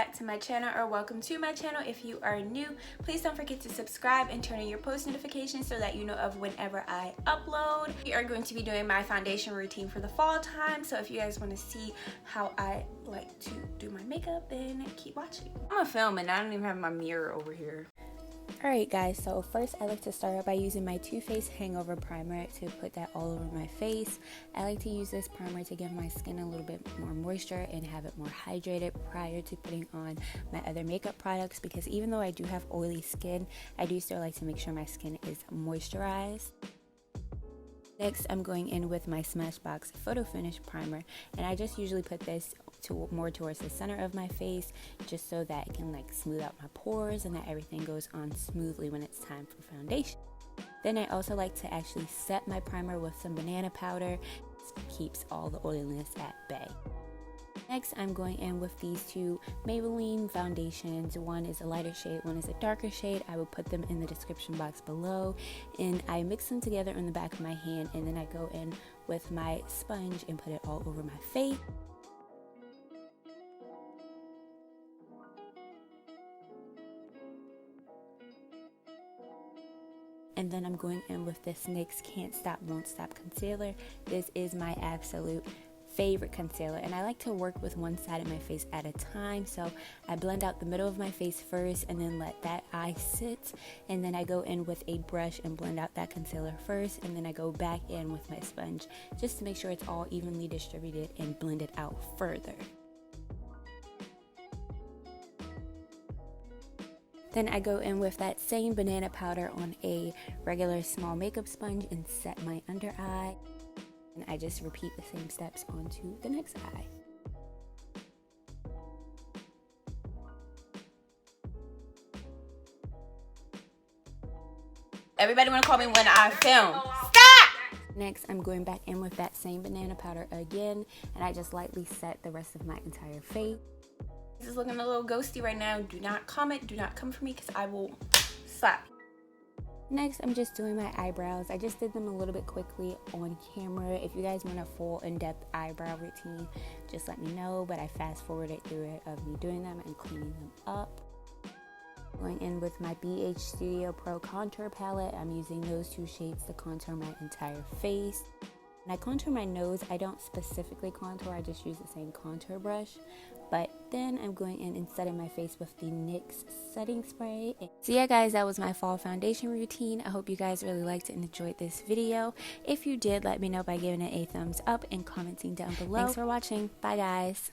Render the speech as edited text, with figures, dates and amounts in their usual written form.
back to my channel, or welcome to my channel if you are new. Please don't forget to subscribe and turn on your post notifications so that you know of whenever I upload. We are going to be doing my foundation routine for the fall time, so if you guys want to see how I like to do my makeup, then keep watching. I'm gonna film and I don't even have my mirror over here. Alright guys, so first I like to start out by using my Too Faced Hangover Primer to put that all over my face. I like to use this primer to give my skin a little bit more moisture and have it more hydrated prior to putting on my other makeup products, because even though I do have oily skin, I do still like to make sure my skin is moisturized. Next, I'm going in with my Smashbox Photo Finish Primer, and I just usually put this more towards the center of my face, just so that it can like smooth out my pores and that everything goes on smoothly when it's time for foundation. Then I also like to actually set my primer with some banana powder. It keeps all the oiliness at bay. Next, I'm going in with these two Maybelline foundations. One is a lighter shade, one is a darker shade. I will put them in the description box below, and I mix them together on the back of my hand, and then I go in with my sponge and put it all over my face. And then I'm going in with this NYX Can't Stop Won't Stop concealer. This is my absolute favorite concealer, and I like to work with one side of my face at a time. So I blend out the middle of my face first and then let that eye sit, and then I go in with a brush and blend out that concealer first, and then I go back in with my sponge just to make sure it's all evenly distributed and blend it out further. Then I go in with that same banana powder on a regular small makeup sponge and set my under eye. And I just repeat the same steps onto the next eye. Everybody wanna call me when I film. Stop! Next, I'm going back in with that same banana powder again, and I just lightly set the rest of my entire face. This is looking a little ghosty right now. Do not comment, do not come for me, because I will slap. Next, I'm just doing my eyebrows. I just did them a little bit quickly on camera. If you guys want a full in-depth eyebrow routine, just let me know, but I fast forwarded through it of me doing them and cleaning them up. Going in with my BH Studio Pro Contour Palette. I'm using those two shades to contour my entire face. When I contour my nose, I don't specifically contour, I just use the same contour brush. But then I'm going in and setting my face with the NYX setting spray. So yeah guys, that was my fall foundation routine. I hope you guys really liked and enjoyed this video. If you did, let me know by giving it a thumbs up and commenting down below. Thanks for watching. Bye guys.